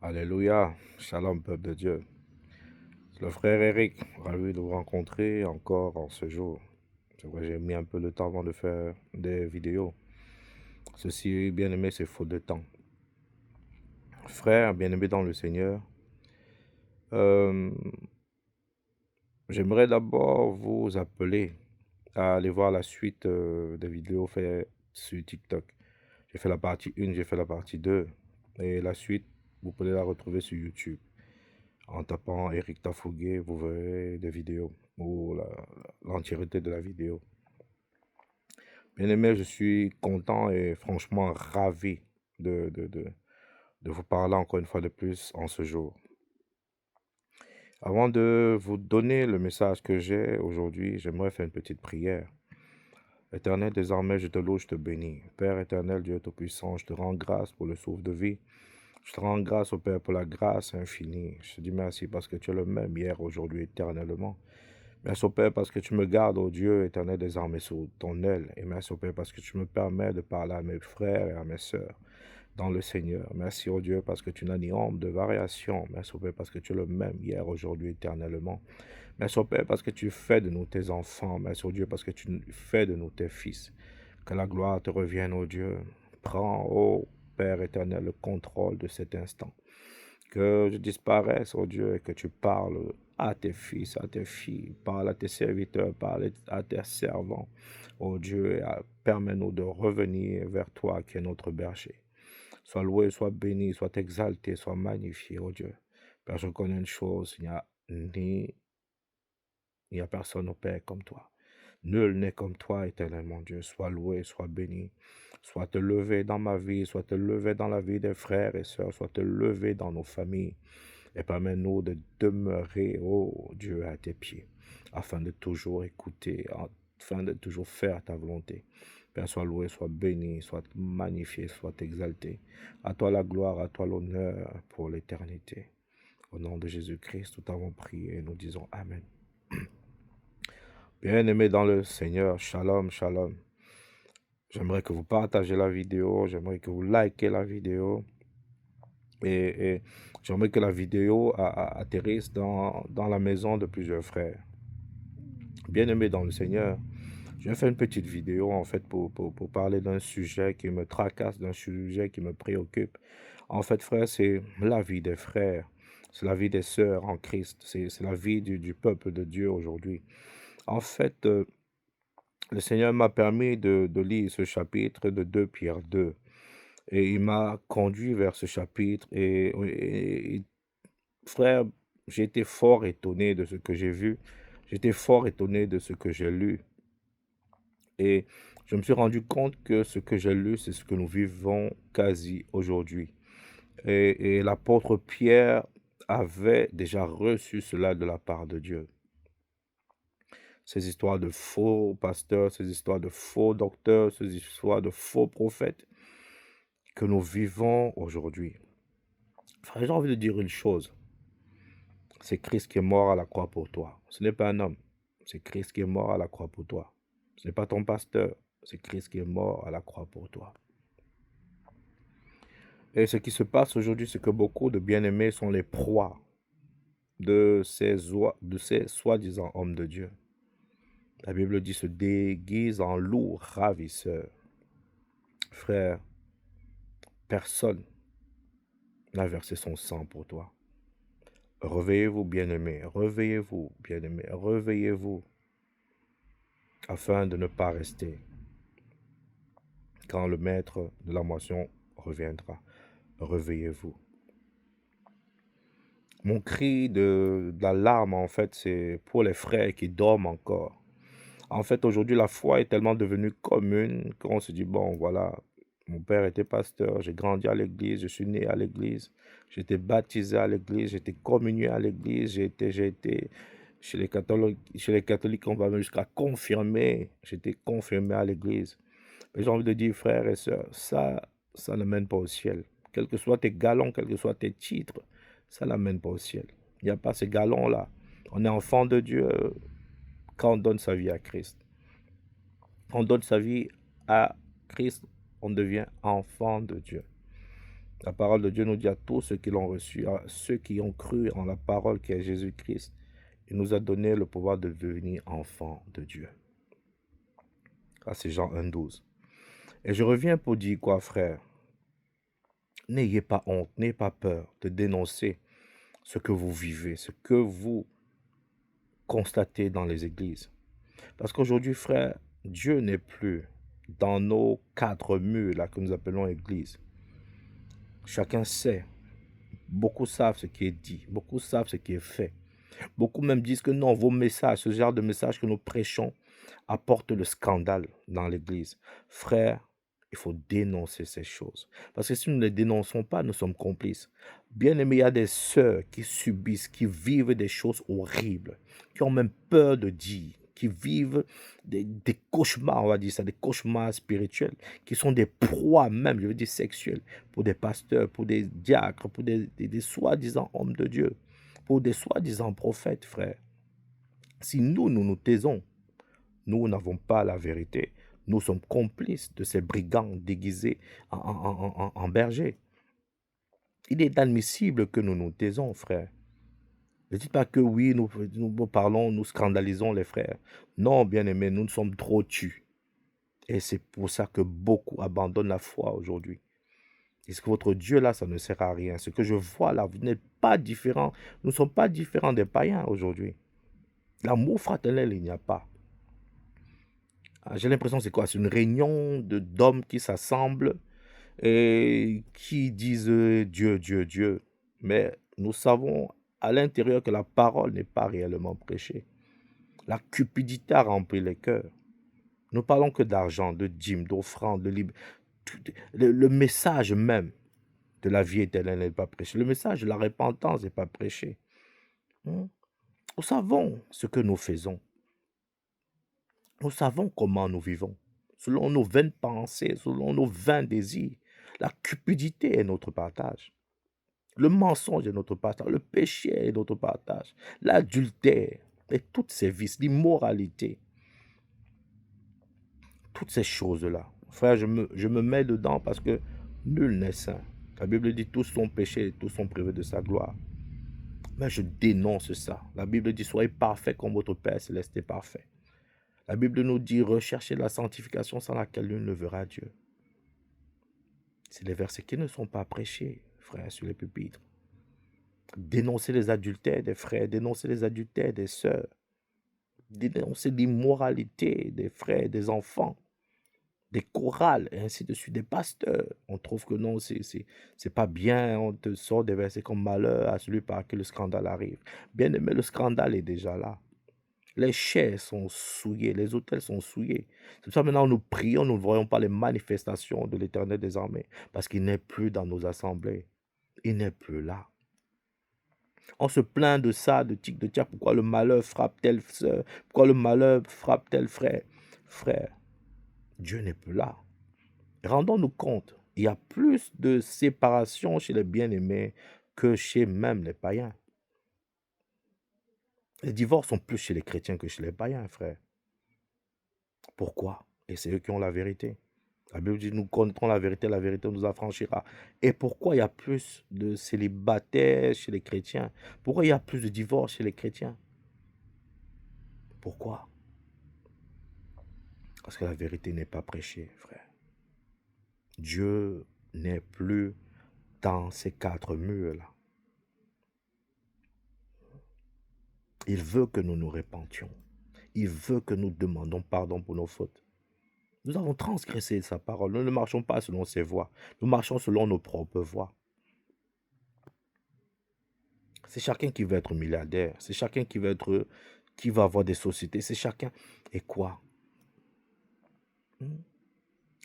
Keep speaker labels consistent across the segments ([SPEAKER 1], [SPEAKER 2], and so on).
[SPEAKER 1] Alléluia, shalom peuple de Dieu. C'est le frère Eric, ravi de vous rencontrer encore en ce jour. C'est vrai, j'ai mis un peu de temps avant de faire des vidéos. Ceci, bien aimé, c'est faute de temps. Frère, bien aimé dans le Seigneur, euh, j'aimerais d'abord vous appeler à aller voir la suite des vidéos faites sur TikTok. J'ai fait la partie 1, j'ai fait la partie 2. Et la suite, vous pouvez la retrouver sur YouTube. En tapant Eric Tafougué, vous verrez des vidéos ou l'entièreté de la vidéo. Bien aimé, je suis content et franchement ravi de vous parler encore une fois de plus en ce jour. Avant de vous donner le message que j'ai aujourd'hui, j'aimerais faire une petite prière. Éternel, désormais, je te loue, je te bénis. Père éternel, Dieu Tout-Puissant, je te rends grâce pour le souffle de vie. Je te rends grâce au Père pour la grâce infinie. Je te dis merci parce que tu es le même hier, aujourd'hui, éternellement. Merci au Père parce que tu me gardes, ô Dieu éternel des armées, sous ton aile. Et merci au Père parce que tu me permets de parler à mes frères et à mes sœurs dans le Seigneur. Merci au Dieu parce que tu n'as ni ombre de variation. Merci au Père parce que tu es le même hier, aujourd'hui, éternellement. Merci au Père parce que tu fais de nous tes enfants. Merci au Dieu parce que tu fais de nous tes fils. Que la gloire te revienne, ô Dieu. Prends, ô Père éternel, le contrôle de cet instant. Que je disparaisse, ô Dieu, et que tu parles à tes fils, à tes filles, parle à tes serviteurs, parle à tes servants, ô Dieu, et permets-nous de revenir vers toi qui est notre berger. Sois loué, sois béni, sois exalté, sois magnifié, ô Dieu. Père, je connais une chose, il n'y a personne au Père comme toi. Nul n'est comme toi, éternel mon Dieu. Sois loué, sois béni. Sois te lever dans ma vie, sois te lever dans la vie des frères et sœurs, sois te lever dans nos familles. Et permets-nous de demeurer, oh Dieu, à tes pieds, afin de toujours écouter, afin de toujours faire ta volonté. Père, sois loué, sois béni, sois magnifié, sois exalté. À toi la gloire, à toi l'honneur pour l'éternité. Au nom de Jésus-Christ, nous t'avons prié et nous disons Amen. Bien-aimés dans le Seigneur, shalom, shalom. J'aimerais que vous partagez la vidéo, j'aimerais que vous likez la vidéo et j'aimerais que la vidéo atterrisse dans la maison de plusieurs frères. Bien-aimés dans le Seigneur, je vais faire une petite vidéo en fait pour parler d'un sujet qui me tracasse, d'un sujet qui me préoccupe. En fait, frère, c'est la vie des frères, c'est la vie des sœurs en Christ, c'est la vie du peuple de Dieu aujourd'hui. En fait, le Seigneur m'a permis de lire ce chapitre de 2 Pierre 2 et il m'a conduit vers ce chapitre et frère, j'ai été fort étonné de ce que j'ai vu, j'étais fort étonné de ce que j'ai lu et je me suis rendu compte que ce que j'ai lu, c'est ce que nous vivons quasi aujourd'hui. Et l'apôtre Pierre avait déjà reçu cela de la part de Dieu. Ces histoires de faux pasteurs, ces histoires de faux docteurs, ces histoires de faux prophètes que nous vivons aujourd'hui. Frère, j'ai envie de dire une chose. C'est Christ qui est mort à la croix pour toi. Ce n'est pas un homme. C'est Christ qui est mort à la croix pour toi. Ce n'est pas ton pasteur. C'est Christ qui est mort à la croix pour toi. Et ce qui se passe aujourd'hui, c'est que beaucoup de bien-aimés sont les proies de ces soi-disant hommes de Dieu. La Bible dit se déguise en loup ravisseur. Frère, personne n'a versé son sang pour toi. Réveillez-vous, bien-aimés, réveillez-vous, bien-aimés, réveillez-vous, afin de ne pas rester quand le maître de la moisson reviendra. Réveillez-vous. Mon cri d'alarme, en fait, c'est pour les frères qui dorment encore. En fait, aujourd'hui, la foi est tellement devenue commune qu'on se dit, bon, voilà, mon père était pasteur, j'ai grandi à l'église, je suis né à l'église, j'ai été baptisé à l'église, j'ai été communié à l'église, j'ai été chez les catholiques, on va même jusqu'à confirmer, j'ai été confirmé à l'église. Mais j'ai envie de dire, frères et sœurs, ça ne mène pas au ciel. Quels que soient tes galons, quels que soient tes titres, ça n'amène pas au ciel. Il n'y a pas ces galons-là. On est enfant de Dieu quand on donne sa vie à Christ. Quand on donne sa vie à Christ, on devient enfant de Dieu. La parole de Dieu nous dit à tous ceux qui l'ont reçu, à ceux qui ont cru en la parole qui est Jésus-Christ, il nous a donné le pouvoir de devenir enfants de Dieu. Ça, c'est Jean 1,12. Et je reviens pour dire quoi, frère? N'ayez pas honte, n'ayez pas peur de dénoncer ce que vous vivez, ce que vous constatez dans les églises. Parce qu'aujourd'hui, frère, Dieu n'est plus dans nos quatre murs là que nous appelons église. Chacun sait. Beaucoup savent ce qui est dit. Beaucoup savent ce qui est fait. Beaucoup même disent que non, vos messages, ce genre de messages que nous prêchons, apportent le scandale dans l'église. Frère, il faut dénoncer ces choses. Parce que si nous ne les dénonçons pas, nous sommes complices. Bien aimé, il y a des sœurs qui subissent, qui vivent des choses horribles, qui ont même peur de dire, qui vivent des cauchemars, on va dire ça, des cauchemars spirituels, qui sont des proies même, je veux dire sexuelles, pour des pasteurs, pour des diacres, pour des soi-disant hommes de Dieu, pour des soi-disant prophètes, frère. Si nous nous taisons, nous n'avons pas la vérité. Nous sommes complices de ces brigands déguisés en bergers. Il est admissible que nous nous taisons, frère. Ne dites pas que oui, nous parlons, nous scandalisons les frères. Non, bien-aimés, nous sommes trop tus. Et c'est pour ça que beaucoup abandonnent la foi aujourd'hui. Est-ce que votre Dieu là, ça ne sert à rien? Ce que je vois là, vous n'êtes pas différents. Nous ne sommes pas différents des païens aujourd'hui. L'amour fraternel, il n'y a pas. J'ai l'impression, c'est quoi? C'est une réunion d'hommes qui s'assemblent et qui disent Dieu, Dieu, Dieu. Mais nous savons à l'intérieur que la parole n'est pas réellement prêchée. La cupidité a rempli les cœurs. Nous parlons que d'argent, de dîmes, d'offrandes, de libre. Le message même de la vie éternelle n'est pas prêché. Le message de la repentance n'est pas prêché. Nous savons ce que nous faisons. Nous savons comment nous vivons. Selon nos vaines pensées, selon nos vains désirs. La cupidité est notre partage. Le mensonge est notre partage. Le péché est notre partage. L'adultère et toutes ces vices, l'immoralité. Toutes ces choses-là. Frère, je me mets dedans parce que nul n'est saint. La Bible dit tous sont péchés, tous sont privés de sa gloire. Mais je dénonce ça. La Bible dit soyez parfaits comme votre Père céleste est parfait. La Bible nous dit recherchez la sanctification sans laquelle nul ne verra Dieu. C'est les versets qui ne sont pas prêchés, frère, sur les pupitres. Dénoncer les adultères des frères, dénoncer les adultères des sœurs, dénoncer l'immoralité des frères, des enfants, des chorales, et ainsi de suite, des pasteurs. On trouve que non, c'est pas bien, on te sort des versets comme malheur à celui par qui le scandale arrive. Bien aimé, le scandale est déjà là. Les chairs sont souillées, les autels sont souillés. C'est pour ça maintenant nous prions, nous ne voyons pas les manifestations de l'Éternel des armées, parce qu'il n'est plus dans nos assemblées. Il n'est plus là. On se plaint de ça, de tic, de tia, pourquoi le malheur frappe telle sœur, pourquoi le malheur frappe tel frère. Frère, Dieu n'est plus là. Rendons-nous compte, il y a plus de séparation chez les bien-aimés que chez même les païens. Les divorces sont plus chez les chrétiens que chez les païens, frère. Pourquoi? Et c'est eux qui ont la vérité. La Bible dit, nous connaîtrons la vérité nous affranchira. Et pourquoi il y a plus de célibataires chez les chrétiens? Pourquoi il y a plus de divorces chez les chrétiens? Pourquoi? Parce que la vérité n'est pas prêchée, frère. Dieu n'est plus dans ces quatre murs-là. Il veut que nous nous repentions. Il veut que nous demandions pardon pour nos fautes. Nous avons transgressé sa parole. Nous ne marchons pas selon ses voies. Nous marchons selon nos propres voies. C'est chacun qui veut être milliardaire. C'est chacun qui va avoir des sociétés. C'est chacun. Et quoi?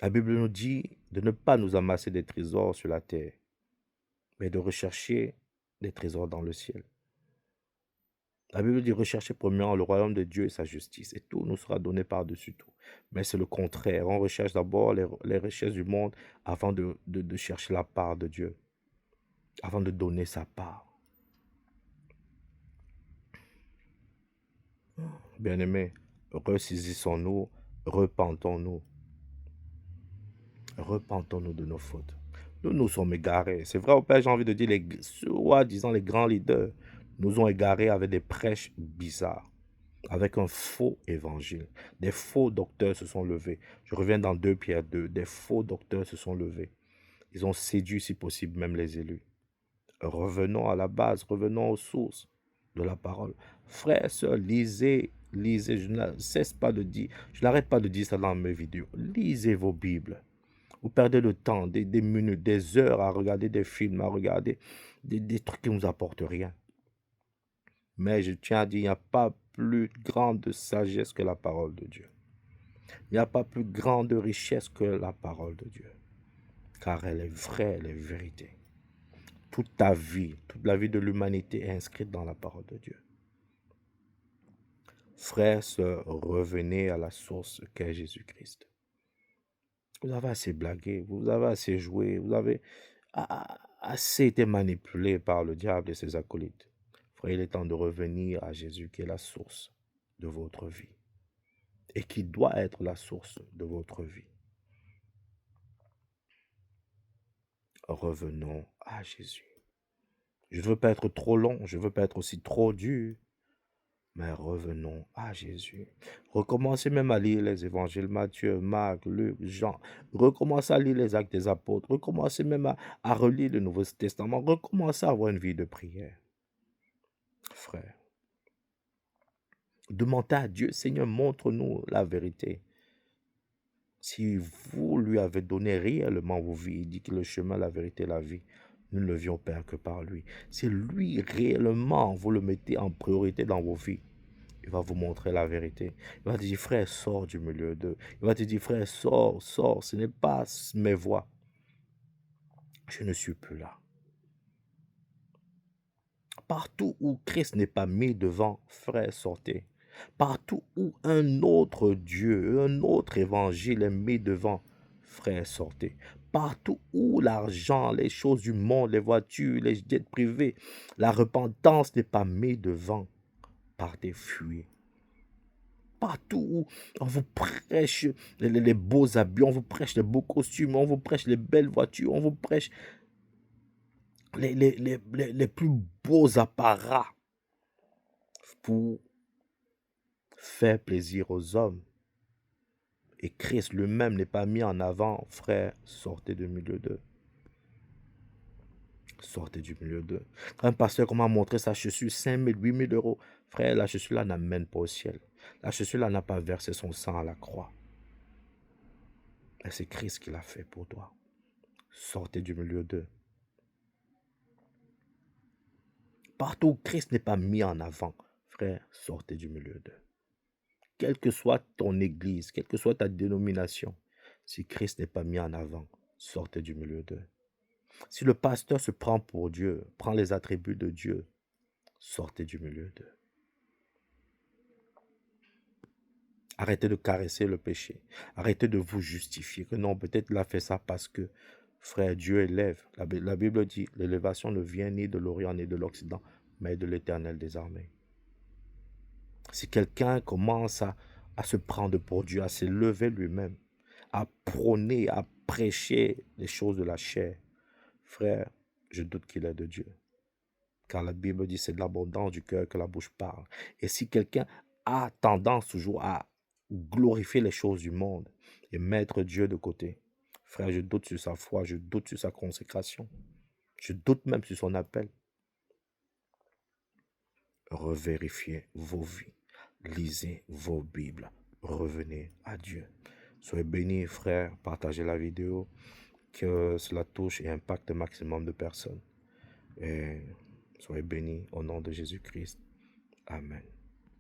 [SPEAKER 1] La Bible nous dit de ne pas nous amasser des trésors sur la terre, mais de rechercher des trésors dans le ciel. La Bible dit rechercher premièrement le royaume de Dieu et sa justice, et tout nous sera donné par-dessus tout. Mais c'est le contraire. On recherche d'abord les richesses du monde avant de chercher la part de Dieu, avant de donner sa part. Bien-aimés, ressaisissons-nous, repentons-nous. Repentons-nous de nos fautes. Nous nous sommes égarés. C'est vrai, au Père, j'ai envie de dire, soi-disant les grands leaders nous ont égarés avec des prêches bizarres, avec un faux évangile. Des faux docteurs se sont levés. Je reviens dans 2 Pierre 2. Des faux docteurs se sont levés. Ils ont séduit, si possible, même les élus. Revenons à la base, revenons aux sources de la parole. Frères, sœurs, lisez, lisez. Je ne cesse pas de dire, je n'arrête pas de dire ça dans mes vidéos. Lisez vos Bibles. Vous perdez le temps, des minutes, des heures à regarder des films, à regarder des trucs qui ne nous apportent rien. Mais je tiens à dire, il n'y a pas plus grande sagesse que la parole de Dieu. Il n'y a pas plus grande richesse que la parole de Dieu. Car elle est vraie, elle est vérité. Toute ta vie, toute la vie de l'humanité est inscrite dans la parole de Dieu. Frères, sœurs, revenez à la source qu'est Jésus-Christ. Vous avez assez blagué, vous avez assez joué, vous avez assez été manipulé par le diable et ses acolytes. Frère, il est temps de revenir à Jésus qui est la source de votre vie et qui doit être la source de votre vie. Revenons à Jésus. Je ne veux pas être trop long, je ne veux pas être aussi trop dur, mais revenons à Jésus. Recommencez même à lire les évangiles, Matthieu, Marc, Luc, Jean. Recommencez à lire les actes des apôtres. Recommencez même à relire le Nouveau Testament. Recommencez à avoir une vie de prière. Frère, demandez à Dieu, Seigneur, montre-nous la vérité. Si vous lui avez donné réellement vos vies, il dit que le chemin, la vérité, la vie, nous ne le vions au Père que par lui. Si lui réellement, vous le mettez en priorité dans vos vies, il va vous montrer la vérité. Il va te dire, frère, sors du milieu d'eux. Il va te dire, frère, sors, sors. Ce n'est pas mes voix. Je ne suis plus là. Partout où Christ n'est pas mis devant, frère, sortez. Partout où un autre Dieu, un autre évangile est mis devant, frère, sortez. Partout où l'argent, les choses du monde, les voitures, les jets privés, la repentance n'est pas mis devant, partez, fuyez. Partout où on vous prêche les beaux habits, on vous prêche les beaux costumes, on vous prêche les belles voitures, on vous prêche les plus beaux apparats pour faire plaisir aux hommes. Et Christ lui-même n'est pas mis en avant, frère, sortez du milieu d'eux. Sortez du milieu d'eux. Quand un pasteur m'a montré sa chaussure, 5 000, 8 000 euros, frère, la chaussure-là n'amène pas au ciel. La chaussure-là n'a pas versé son sang à la croix. Et c'est Christ qui l'a fait pour toi. Sortez du milieu d'eux. Partout où Christ n'est pas mis en avant, frère, sortez du milieu d'eux. Quelle que soit ton église, quelle que soit ta dénomination, si Christ n'est pas mis en avant, sortez du milieu d'eux. Si le pasteur se prend pour Dieu, prend les attributs de Dieu, sortez du milieu d'eux. Arrêtez de caresser le péché. Arrêtez de vous justifier. Que non, peut-être il a fait ça parce que, frère, Dieu élève. La Bible dit, l'élévation ne vient ni de l'Orient ni de l'Occident, mais de l'Éternel des armées. Si quelqu'un commence à se prendre pour Dieu, à se lever lui-même, à prôner, à prêcher les choses de la chair, frère, je doute qu'il est de Dieu. Car la Bible dit, c'est de l'abondance du cœur que la bouche parle. Et si quelqu'un a tendance toujours à glorifier les choses du monde et mettre Dieu de côté, frère, je doute sur sa foi, je doute sur sa consécration. Je doute même sur son appel. Revérifiez vos vies. Lisez vos Bibles. Revenez à Dieu. Soyez bénis, frères. Partagez la vidéo. Que cela touche et impacte un maximum de personnes. Et soyez bénis au nom de Jésus-Christ. Amen.